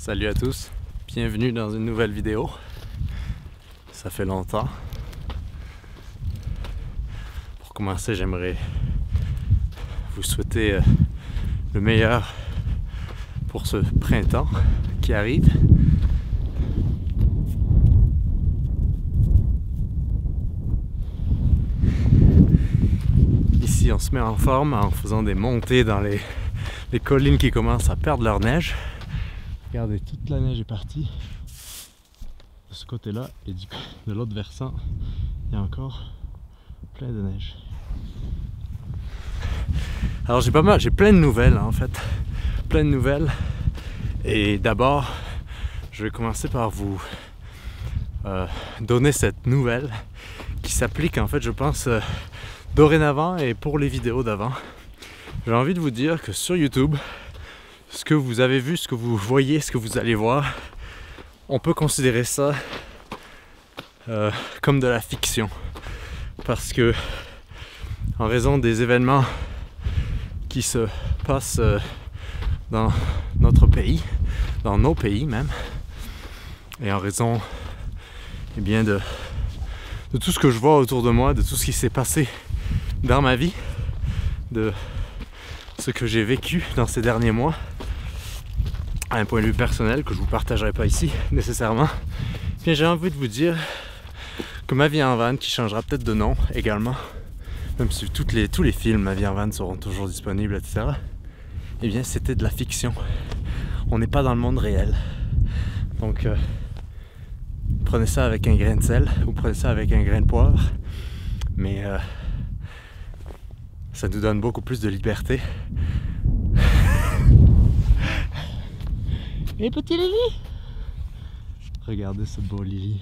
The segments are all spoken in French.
Salut à tous, bienvenue dans une nouvelle vidéo. Ça fait longtemps. Pour commencer, j'aimerais vous souhaiter le meilleur pour ce printemps qui arrive. Ici, on se met en forme en faisant des montées dans les collines qui commencent à perdre leur neige. Regardez, toute la neige est partie de ce côté-là et de l'autre versant, il y a encore plein de neige. Alors j'ai plein de nouvelles en fait, plein de nouvelles. Et d'abord, je vais commencer par vous donner cette nouvelle qui s'applique en fait, je pense, dorénavant et pour les vidéos d'avant. J'ai envie de vous dire que sur YouTube, ce que vous avez vu, ce que vous voyez, ce que vous allez voir, on peut considérer ça comme de la fiction. Parce que, en raison des événements qui se passent dans notre pays, dans nos pays même, et en raison eh bien, de tout ce que je vois autour de moi, de tout ce qui s'est passé dans ma vie, de ce que j'ai vécu dans ces derniers mois, à un point de vue personnel que je vous partagerai pas ici nécessairement, bien j'ai envie de vous dire que Ma vie en van, qui changera peut-être de nom également, même si tous les films Ma vie en van seront toujours disponibles, etc. Eh bien c'était de la fiction. On n'est pas dans le monde réel. Donc prenez ça avec un grain de sel ou prenez ça avec un grain de poivre. Mais ça nous donne beaucoup plus de liberté. Et petit Lily! Regardez ce beau Lily.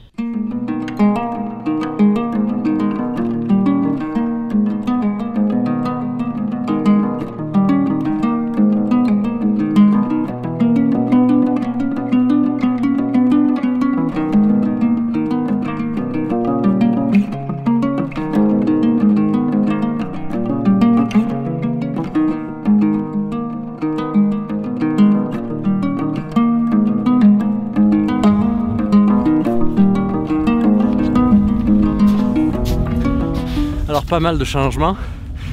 Alors pas mal de changements,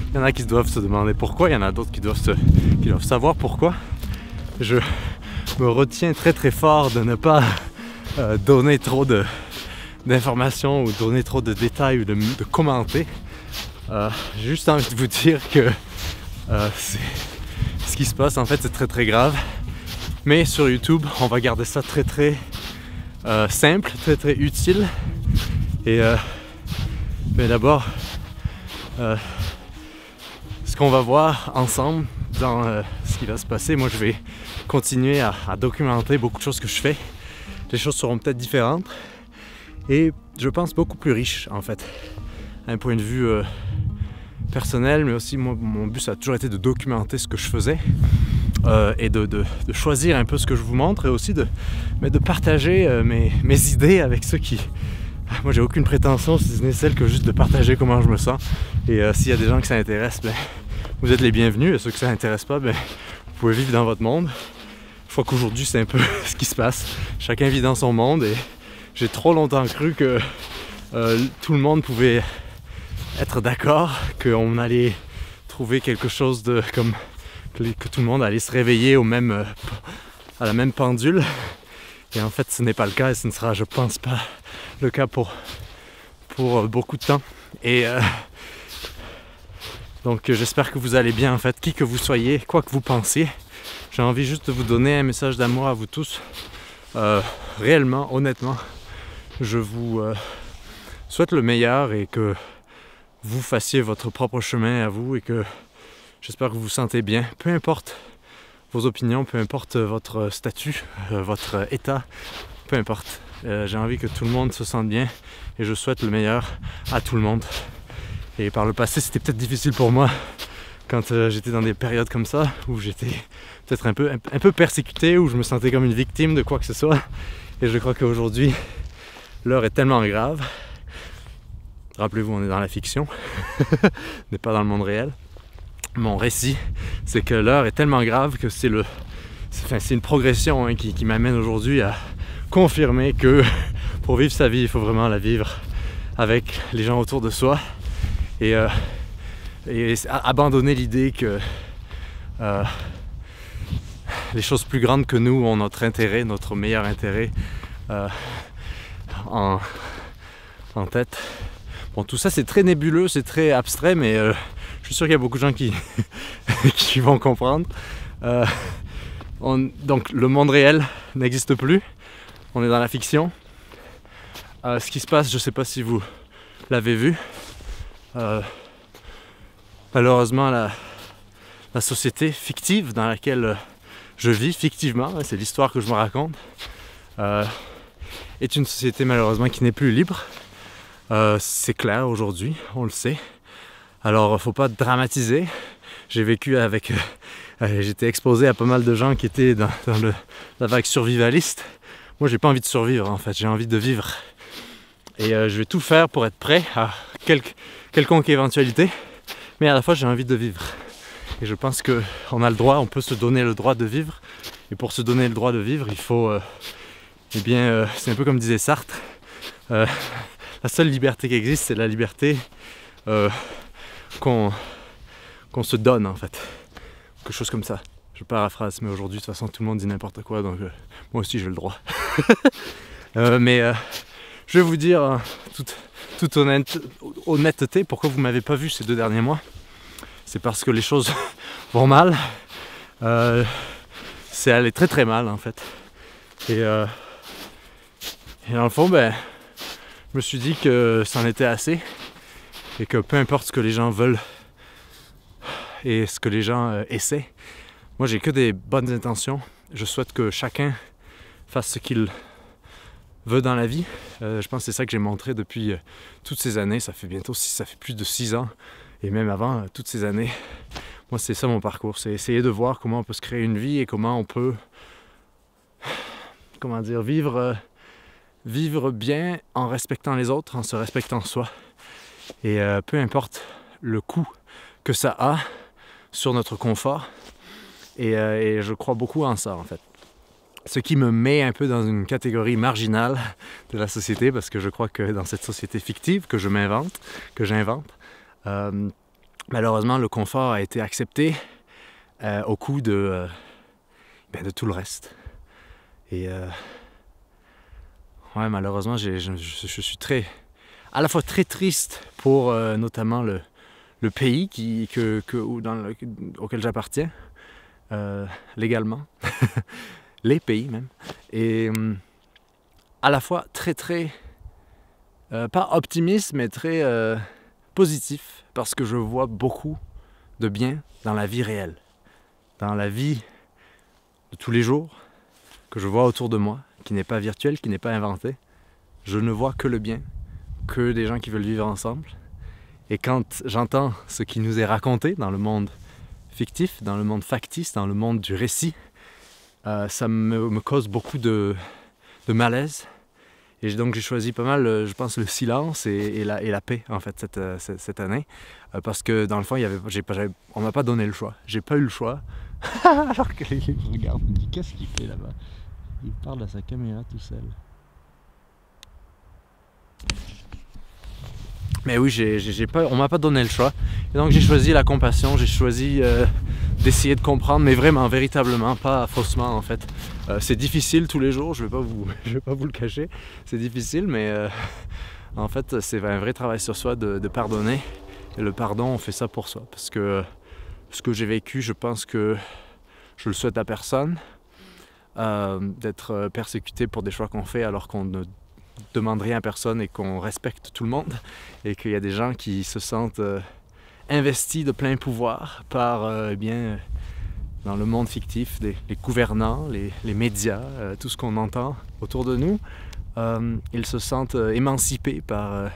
il y en a qui doivent se demander pourquoi, il y en a d'autres qui doivent savoir pourquoi. Je me retiens très très fort de ne pas donner trop d'informations ou donner trop de détails ou de commenter. J'ai juste envie de vous dire que ce qui se passe en fait c'est très très grave. Mais sur YouTube on va garder ça très très simple, très très utile. Et mais d'abord ce qu'on va voir ensemble dans ce qui va se passer, moi je vais continuer à documenter beaucoup de choses que je fais. Les choses seront peut-être différentes et je pense beaucoup plus riches en fait, d'un point de vue personnel, mais aussi moi, mon but ça a toujours été de documenter ce que je faisais et de choisir un peu ce que je vous montre et aussi de partager mes idées avec ceux qui... Moi j'ai aucune prétention si ce n'est celle que juste de partager comment je me sens. Et s'il y a des gens que ça intéresse, ben, vous êtes les bienvenus. Et ceux que ça n'intéresse pas, ben, vous pouvez vivre dans votre monde. Je crois qu'aujourd'hui c'est un peu ce qui se passe. Chacun vit dans son monde et j'ai trop longtemps cru que tout le monde pouvait être d'accord, qu'on allait trouver quelque chose de comme que tout le monde allait se réveiller à la même pendule. Et en fait ce n'est pas le cas et ce ne sera je pense pas le cas pour beaucoup de temps. Et donc j'espère que vous allez bien en fait, qui que vous soyez, quoi que vous pensiez. J'ai envie juste de vous donner un message d'amour à vous tous. Réellement, honnêtement, je vous souhaite le meilleur et que vous fassiez votre propre chemin à vous et que j'espère que vous vous sentez bien, peu importe vos opinions, peu importe votre statut, votre état, peu importe. J'ai envie que tout le monde se sente bien et je souhaite le meilleur à tout le monde. Et par le passé, c'était peut-être difficile pour moi quand j'étais dans des périodes comme ça, où j'étais peut-être un peu persécuté, où je me sentais comme une victime de quoi que ce soit. Et je crois qu'aujourd'hui, l'heure est tellement grave. Rappelez-vous, on est dans la fiction, on n'est pas dans le monde réel. Mon récit, c'est que l'heure est tellement grave que c'est c'est une progression hein, qui m'amène aujourd'hui à confirmer que pour vivre sa vie, il faut vraiment la vivre avec les gens autour de soi et abandonner l'idée que les choses plus grandes que nous ont notre intérêt, notre meilleur intérêt en tête. Bon, tout ça c'est très nébuleux, c'est très abstrait, mais je suis sûr qu'il y a beaucoup de gens qui vont comprendre. Donc le monde réel n'existe plus, on est dans la fiction. Ce qui se passe, je ne sais pas si vous l'avez vu, malheureusement la société fictive dans laquelle je vis, fictivement, c'est l'histoire que je me raconte, est une société malheureusement qui n'est plus libre. C'est clair aujourd'hui, on le sait. Alors faut pas dramatiser. J'ai vécu avec... j'étais exposé à pas mal de gens qui étaient dans la vague survivaliste. Moi j'ai pas envie de survivre en fait, j'ai envie de vivre. Et je vais tout faire pour être prêt à quelconque éventualité. Mais à la fois j'ai envie de vivre. Et je pense qu'on a le droit, on peut se donner le droit de vivre. Et pour se donner le droit de vivre, il faut... c'est un peu comme disait Sartre. La seule liberté qui existe, c'est la liberté qu'on se donne en fait. Quelque chose comme ça. Je paraphrase, mais aujourd'hui de toute façon tout le monde dit n'importe quoi, donc moi aussi j'ai le droit. Je vais vous dire en toute honnêteté pourquoi vous m'avez pas vu ces 2 derniers mois. C'est parce que les choses vont mal. C'est allé très très mal en fait. Et dans le fond, je me suis dit que c'en était assez. Et que peu importe ce que les gens veulent et ce que les gens essaient, moi j'ai que des bonnes intentions. Je souhaite que chacun fasse ce qu'il veut dans la vie. Je pense que c'est ça que j'ai montré depuis toutes ces années. Ça fait plus de 6 ans. Et même avant, toutes ces années, moi c'est ça mon parcours, c'est essayer de voir comment on peut se créer une vie et comment on peut, vivre bien en respectant les autres, en se respectant soi. Et peu importe le coût que ça a sur notre confort, et je crois beaucoup en ça en fait. Ce qui me met un peu dans une catégorie marginale de la société, parce que je crois que dans cette société fictive que j'invente, malheureusement le confort a été accepté au coût de tout le reste. Et malheureusement je suis à la fois très triste pour notamment le pays auquel j'appartiens légalement, les pays même, et à la fois très pas optimiste mais très positif, parce que je vois beaucoup de bien dans la vie réelle, dans la vie de tous les jours que je vois autour de moi, qui n'est pas virtuelle, qui n'est pas inventée. Je ne vois que le bien, que des gens qui veulent vivre ensemble. Et quand j'entends ce qui nous est raconté dans le monde fictif, dans le monde factice, dans le monde du récit, ça me cause beaucoup de malaise. Et donc j'ai choisi pas mal, je pense, le silence et la paix en fait cette année, parce que dans le fond on m'a pas donné le choix, j'ai pas eu le choix. Alors que je regarde, me dit qu'est-ce qu'il fait là-bas? Il parle à sa caméra tout seul. Mais oui, on m'a pas donné le choix. Et donc j'ai choisi la compassion, j'ai choisi d'essayer de comprendre, mais vraiment, véritablement, pas faussement en fait. C'est difficile tous les jours, je vais pas vous le cacher. C'est difficile, mais en fait, c'est un vrai travail sur soi de pardonner. Et le pardon, on fait ça pour soi. Parce que ce que j'ai vécu, je pense que je le souhaite à personne. D'être persécuté pour des choix qu'on fait alors qu'on ne demande rien à personne et qu'on respecte tout le monde, et qu'il y a des gens qui se sentent investis de plein pouvoir par dans le monde fictif, les gouvernants, les médias, tout ce qu'on entend autour de nous. Ils se sentent émancipés par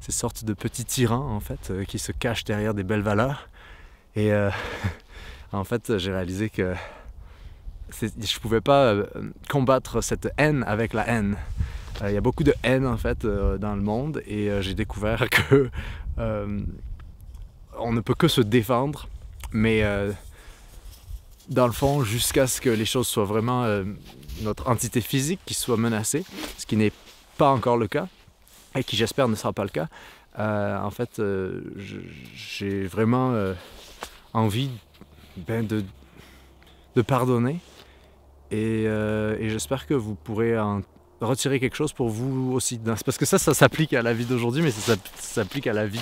ces sortes de petits tyrans en fait, qui se cachent derrière des belles valeurs. Et en fait, j'ai réalisé que je ne pouvais pas combattre cette haine avec la haine. Il y a beaucoup de haine en fait dans le monde, et j'ai découvert que on ne peut que se défendre, mais dans le fond, jusqu'à ce que les choses soient vraiment notre entité physique qui soit menacée, ce qui n'est pas encore le cas, et qui j'espère ne sera pas le cas. En fait, j'ai vraiment envie de pardonner, et j'espère que vous pourrez en retirer quelque chose pour vous aussi. Parce que ça s'applique à la vie d'aujourd'hui, mais ça s'applique à la vie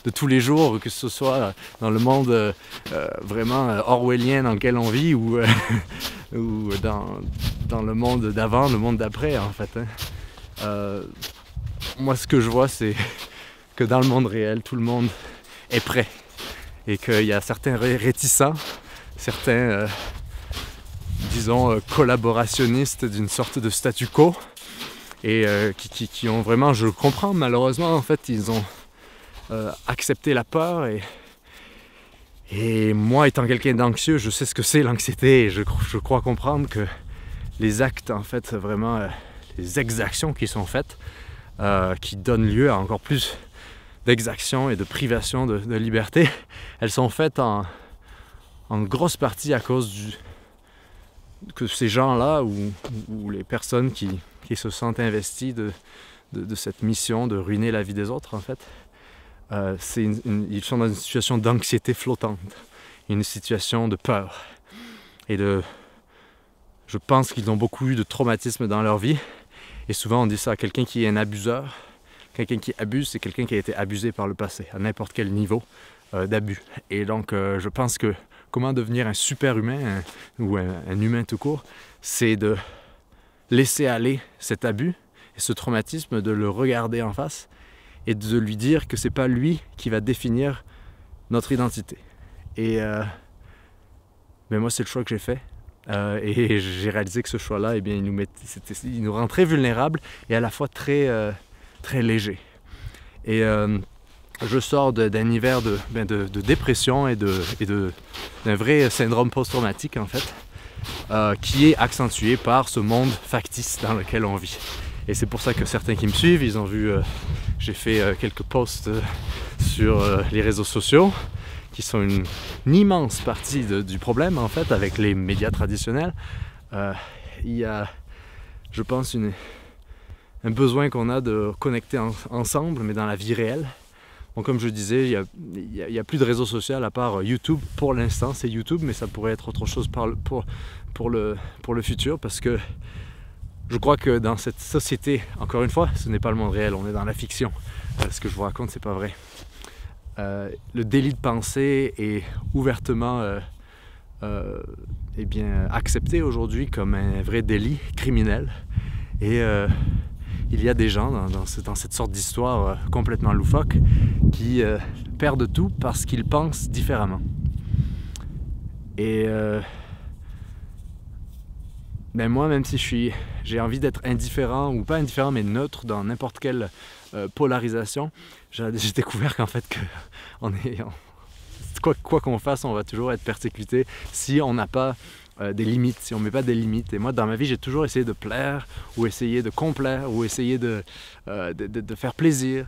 de tous les jours, que ce soit dans le monde vraiment orwellien dans lequel on vit, ou dans le monde d'avant, le monde d'après, en fait. Moi, ce que je vois, c'est que dans le monde réel, tout le monde est prêt. Et qu'il y a certains réticents, certains, disons, collaborationnistes d'une sorte de statu quo, et qui ont vraiment, je le comprends, malheureusement, en fait, ils ont accepté la peur, et moi, étant quelqu'un d'anxieux, je sais ce que c'est l'anxiété, et je crois comprendre que les actes, en fait, vraiment, les exactions qui sont faites, qui donnent lieu à encore plus d'exactions et de privations de liberté, elles sont faites en grosse partie à cause que ces gens-là, ou les personnes qui se sentent investies de cette mission de ruiner la vie des autres, en fait, ils sont dans une situation d'anxiété flottante, une situation de peur. Et je pense qu'ils ont beaucoup eu de traumatisme dans leur vie. Et souvent on dit ça à quelqu'un qui est un abuseur. Quelqu'un qui abuse, c'est quelqu'un qui a été abusé par le passé, à n'importe quel niveau d'abus. Et donc je pense que comment devenir un super humain, ou un humain tout court, c'est de laisser aller cet abus et ce traumatisme, de le regarder en face et de lui dire que c'est pas lui qui va définir notre identité. Et ben moi, c'est le choix que j'ai fait. Et j'ai réalisé que ce choix-là, eh bien, il nous rend très vulnérables et à la fois très léger. Et je sors d'un hiver de dépression et d'un vrai syndrome post-traumatique, en fait, qui est accentué par ce monde factice dans lequel on vit. Et c'est pour ça que certains qui me suivent, ils ont vu, j'ai fait quelques posts sur les réseaux sociaux, qui sont une immense partie du problème, en fait, avec les médias traditionnels. Il y a, je pense, un besoin qu'on a de connecter ensemble, mais dans la vie réelle. Bon, comme je disais, il y a plus de réseaux sociaux à part YouTube. Pour l'instant, c'est YouTube, mais ça pourrait être autre chose pour le futur, parce que je crois que dans cette société, encore une fois, ce n'est pas le monde réel, on est dans la fiction. Ce que je vous raconte, c'est pas vrai. Le délit de pensée est ouvertement eh bien, accepté aujourd'hui comme un vrai délit criminel. Et il y a des gens dans cette sorte d'histoire complètement loufoque qui perdent tout parce qu'ils pensent différemment. Et ben moi, même si j'ai envie d'être indifférent, ou pas indifférent, mais neutre dans n'importe quelle polarisation, j'ai découvert qu'en fait, quoi qu'on fasse, on va toujours être persécuté si on n'a pas des limites, si on ne met pas des limites. Et moi, dans ma vie, j'ai toujours essayé de plaire, ou essayer de complaire, ou essayer de faire plaisir.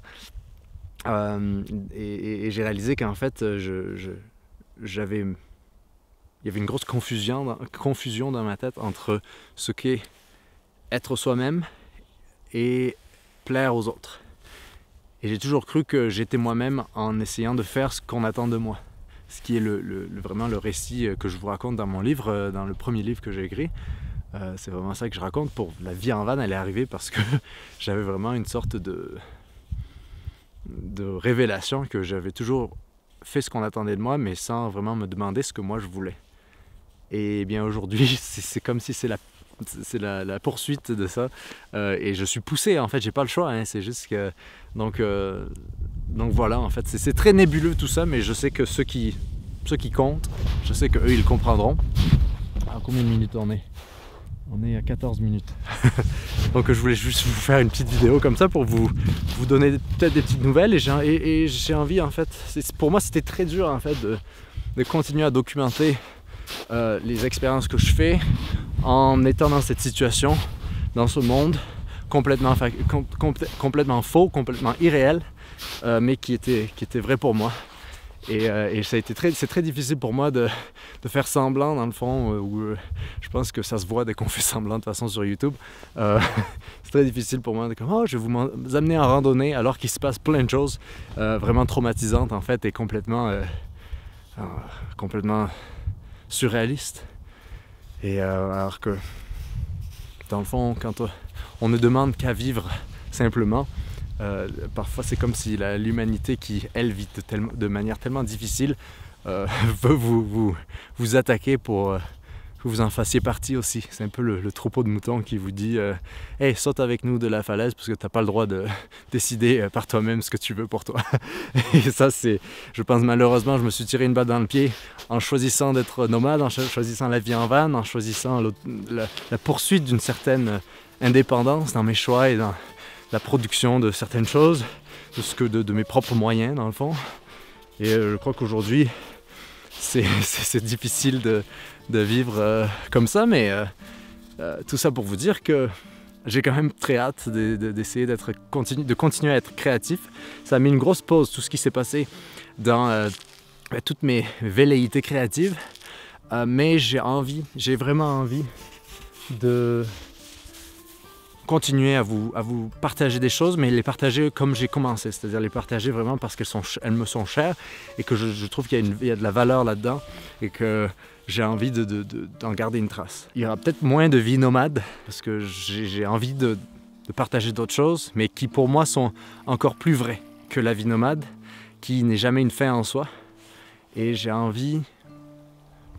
Et j'ai réalisé qu'en fait, il y avait une grosse confusion dans ma tête entre ce qu'est être soi-même et plaire aux autres. Et j'ai toujours cru que j'étais moi-même en essayant de faire ce qu'on attend de moi. Ce qui est vraiment le récit que je vous raconte dans mon livre, dans le premier livre que j'ai écrit. C'est vraiment ça que je raconte. Pour la vie en van, elle est arrivée parce que j'avais vraiment une sorte de révélation que j'avais toujours fait ce qu'on attendait de moi, mais sans vraiment me demander ce que moi je voulais. Et bien aujourd'hui, c'est comme si c'est la poursuite de ça. Et je suis poussé, en fait, j'ai pas le choix, hein, c'est juste que... Donc voilà, en fait, c'est très nébuleux tout ça, mais je sais que ceux qui comptent, je sais qu'eux, ils comprendront. À combien de minutes on est ? On est à 14 minutes. Donc je voulais juste vous faire une petite vidéo comme ça pour vous donner peut-être des petites nouvelles. Et j'ai envie, en fait, pour moi c'était très dur, en fait, de continuer à documenter les expériences que je fais en étant dans cette situation, dans ce monde complètement faux, complètement irréel, mais qui était vrai pour moi. Et ça a été c'est très difficile pour moi de faire semblant dans le fond, je pense que ça se voit dès qu'on fait semblant de toute façon sur YouTube. C'est très difficile pour moi de comme, oh, je vais vous amener en randonnée alors qu'il se passe plein de choses vraiment traumatisantes en fait et complètement surréalistes. Et alors que dans le fond, quand on ne demande qu'à vivre simplement, parfois c'est comme si l'humanité qui, elle, vit de manière tellement difficile, veut vous attaquer pour que vous en fassiez partie aussi. C'est un peu le troupeau de moutons qui vous dit « Hey, saute avec nous de la falaise parce que tu n'as pas le droit de décider par toi-même ce que tu veux pour toi. » Et ça, je pense malheureusement, je me suis tiré une balle dans le pied en choisissant d'être nomade, en choisissant la vie en van, en choisissant la poursuite d'une certaine indépendance dans mes choix et dans la production de certaines choses, de mes propres moyens dans le fond. Et je crois qu'aujourd'hui, c'est difficile de vivre comme ça, mais tout ça pour vous dire que j'ai quand même très hâte d'essayer de continuer à être créatif. Ça a mis une grosse pause, tout ce qui s'est passé dans toutes mes velléités créatives, mais j'ai vraiment envie de continuer à vous partager des choses, mais les partager comme j'ai commencé, c'est-à-dire les partager vraiment parce qu'elles me sont chères et que je trouve qu'il y a de la valeur là-dedans et que j'ai envie d'en garder une trace. Il y aura peut-être moins de vie nomade parce que j'ai envie de partager d'autres choses, mais qui pour moi sont encore plus vraies que la vie nomade, qui n'est jamais une fin en soi. Et j'ai envie,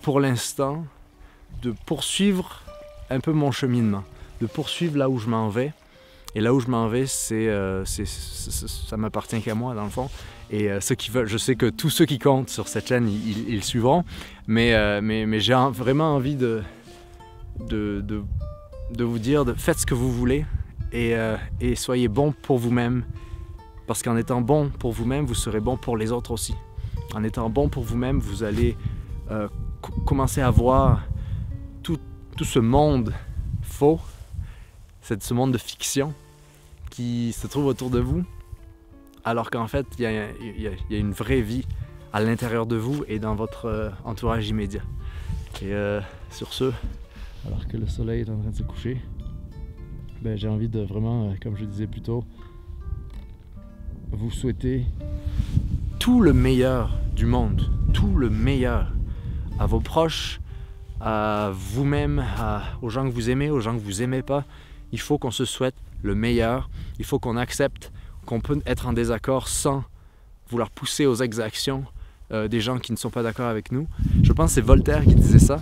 pour l'instant, de poursuivre un peu mon cheminement, de poursuivre là où je m'en vais. Et là où je m'en vais, ça m'appartient qu'à moi, dans le fond. Et ceux qui veulent, je sais que tous ceux qui comptent sur cette chaîne, ils suivront. Mais j'ai vraiment envie de vous dire, faites ce que vous voulez et soyez bon pour vous-même. Parce qu'en étant bon pour vous-même, vous serez bon pour les autres aussi. En étant bon pour vous-même, vous allez commencer à voir tout ce monde faux, ce monde de fiction qui se trouve autour de vous, alors qu'en fait, il y a une vraie vie à l'intérieur de vous et dans votre entourage immédiat. Et sur ce, alors que le soleil est en train de se coucher, j'ai envie de vraiment, comme je disais plus tôt, vous souhaiter tout le meilleur du monde, tout le meilleur à vos proches, à vous-même, aux gens que vous aimez, aux gens que vous aimez pas. Il faut qu'on se souhaite le meilleur, il faut qu'on accepte qu'on peut être en désaccord sans vouloir pousser aux exactions des gens qui ne sont pas d'accord avec nous. Je pense que c'est Voltaire qui disait ça.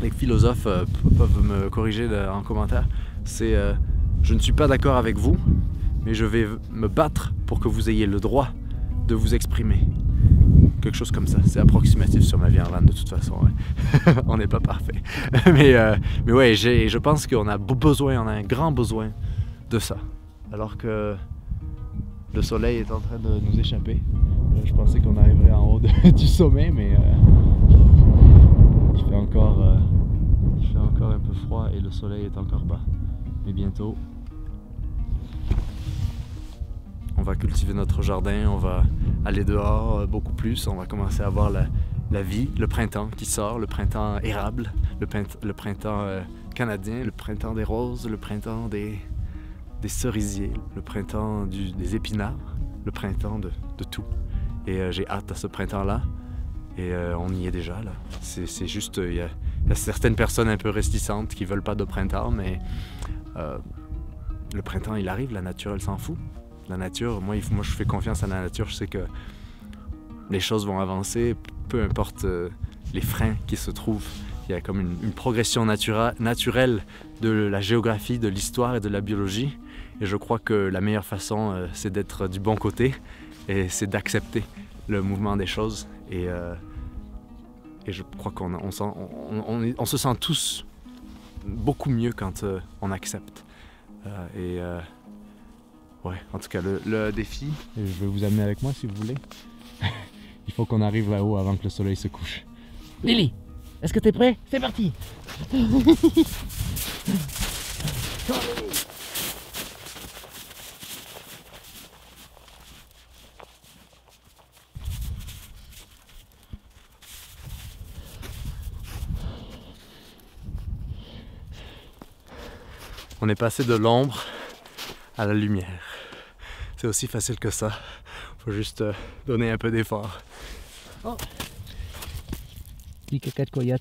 Les philosophes peuvent me corriger en commentaire. C'est je ne suis pas d'accord avec vous, mais je vais me battre pour que vous ayez le droit de vous exprimer. Quelque chose comme ça. C'est approximatif sur ma vie en van de toute façon. Ouais. On n'est pas parfait. mais ouais, je pense qu'on a on a un grand besoin de ça. Alors que le soleil est en train de nous échapper. Je pensais qu'on arriverait en haut du sommet, mais il fait encore un peu froid et le soleil est encore bas. Mais bientôt, on va cultiver notre jardin, on va aller dehors beaucoup plus, on va commencer à voir la vie, le printemps qui sort, le printemps érable, le printemps canadien, le printemps des roses, le printemps des cerisiers, le printemps des épinards, le printemps de tout. Et j'ai hâte à ce printemps-là, et on y est déjà là. C'est juste, il y a certaines personnes un peu réticentes qui veulent pas de printemps, mais le printemps il arrive, la nature elle s'en fout. La nature, moi je fais confiance à la nature, je sais que les choses vont avancer, peu importe les freins qui se trouvent. Il y a comme une progression naturelle de la géographie, de l'histoire et de la biologie. Et je crois que la meilleure façon, c'est d'être du bon côté et c'est d'accepter le mouvement des choses. Et je crois qu'on se sent tous beaucoup mieux quand on accepte. Ouais, en tout cas, le défi, et je vais vous amener avec moi si vous voulez. Il faut qu'on arrive là-haut avant que le soleil se couche. Lily, est-ce que t'es prêt? C'est parti. On est passé de l'ombre à la lumière. C'est aussi facile que ça. Faut juste donner un peu d'effort. Oh, petit caca de coyote.